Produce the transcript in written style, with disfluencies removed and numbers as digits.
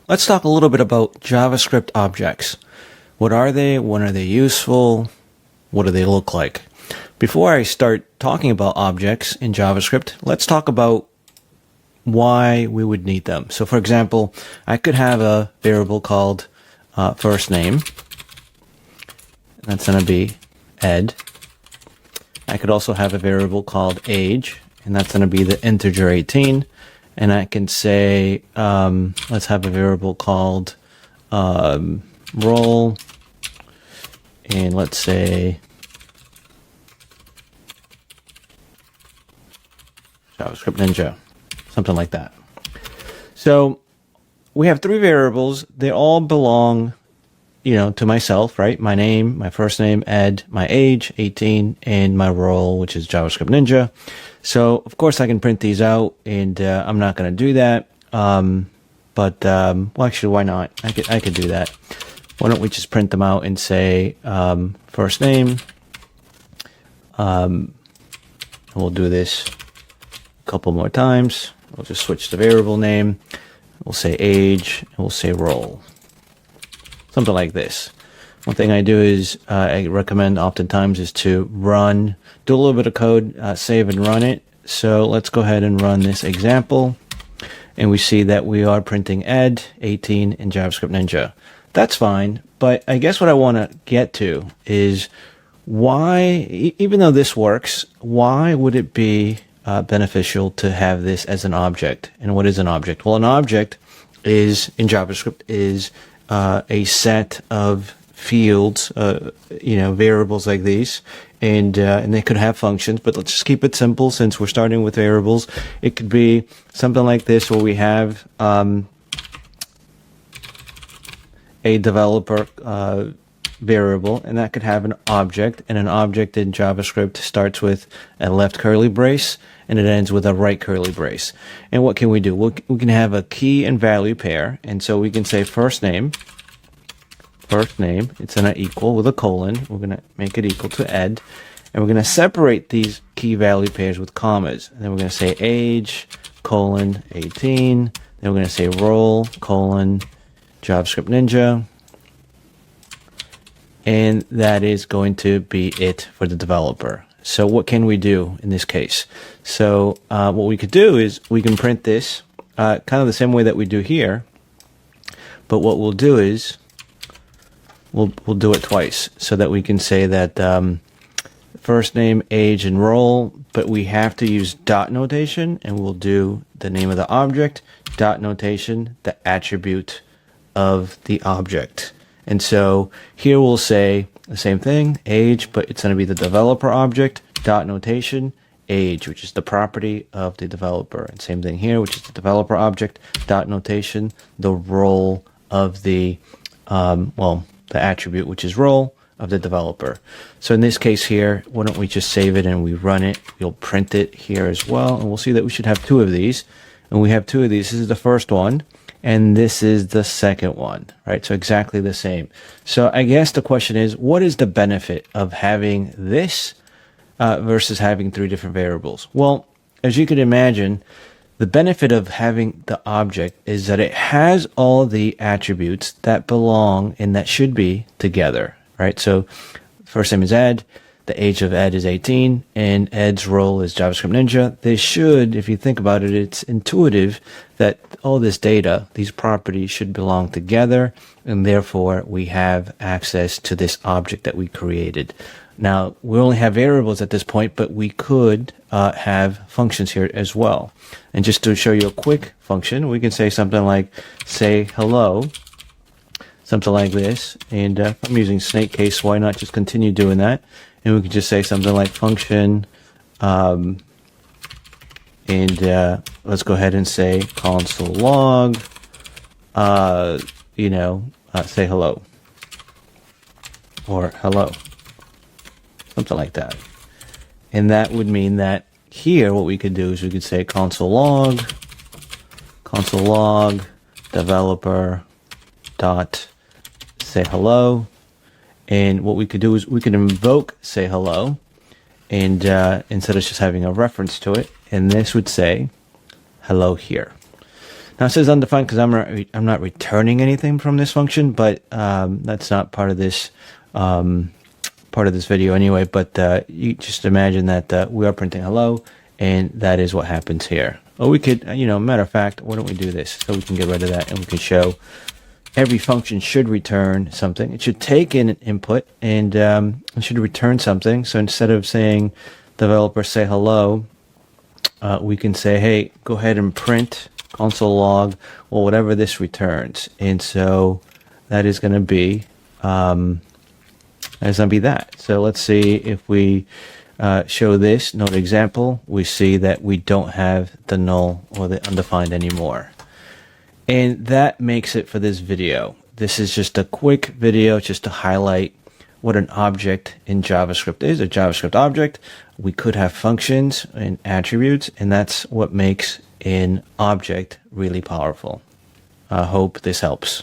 Let's talk a little bit about JavaScript objects. What are they? When are they useful? What do they look like? Before I start talking about objects in JavaScript, let's talk about why we would need them. So for example, I could have a variable called first name. That's going to be Ed. I could also have a variable called age, and that's going to be the integer 18. And I can say, let's have a variable called role, and let's say JavaScript Ninja, something like that. So we have three variables. They all belong, to myself, right? My name, my first name, Ed, my age, 18, and my role, which is JavaScript Ninja. So of course I can print these out, and I'm not going to do that. But actually, why not? I could do that. Why don't we just print them out and say first name. And we'll do this a couple more times. We'll just switch the variable name. We'll say age, and we'll say role. Something like this. One thing I do is I recommend oftentimes is to do a little bit of code, save and run it. So let's go ahead and run this example. And we see that we are printing Ed, 18, in JavaScript Ninja. That's fine, but I guess what I want to get to is why, even though this works, why would it be beneficial to have this as an object? And what is an object? Well, an object is, in JavaScript, is a set of fields, variables like these, and they could have functions, but let's just keep it simple since we're starting with variables. It could be something like this where we have a developer variable, and that could have an object, and an object in JavaScript starts with a left curly brace and it ends with a right curly brace. And what can we do? We can have a key and value pair, and so we can say first name, it's going to equal with a colon. We're going to make it equal to Ed, and we're going to separate these key value pairs with commas. And then we're going to say age, colon, 18. Then we're going to say role, colon, JavaScript Ninja. And that is going to be it for the developer. So what can we do in this case? So what we could do is we can print this kind of the same way that we do here. But what we'll do is we'll do it twice so that we can say that first name, age, and role, but we have to use dot notation, and we'll do the name of the object, dot notation, the attribute of the object. And so here we'll say the same thing, age, but it's going to be the developer object, dot notation, age, which is the property of the developer. And same thing here, which is the developer object, dot notation, the role of the, the attribute, which is role of the developer. So in this case here, why don't we just save it and we run it? We'll print it here as well, and we'll see that we should have two of these. And we have two of these. This is the first one, and this is the second one, right? So exactly the same. So I guess the question is, what is the benefit of having this versus having three different variables? Well, as you can imagine, the benefit of having the object is that it has all the attributes that belong and that should be together, right? So first name is Ed, the age of Ed is 18, and Ed's role is JavaScript Ninja. They should, if you think about it, it's intuitive that all this data, these properties should belong together, and therefore we have access to this object that we created. Now, we only have variables at this point, but we could have functions here as well. And just to show you a quick function, we can say something like, say hello, something like this. And if I'm using snake case, why not just continue doing that? And we can just say something like function, let's go ahead and say console log, say hello, or hello. Something like that. And that would mean that here what we could do is we could say console log, developer dot say hello. And what we could do is we could invoke say hello, and instead of just having a reference to it, and this would say hello here. Now it says undefined because I'm not returning anything from this function, but that's not part of this video anyway. But you just imagine that we are printing hello, and that is what happens here. Or we could, matter of fact, why don't we do this so we can get rid of that and we can show every function should return something. It should take in an input and it should return something. So instead of saying developer say hello, we can say, hey, go ahead and print console log or whatever this returns. And so that is going to be that. So let's see if we show this node example, we see that we don't have the null or the undefined anymore. And that makes it for this video. This is just a quick video just to highlight what an object in JavaScript is. A JavaScript object, we could have functions and attributes, and that's what makes an object really powerful. I hope this helps.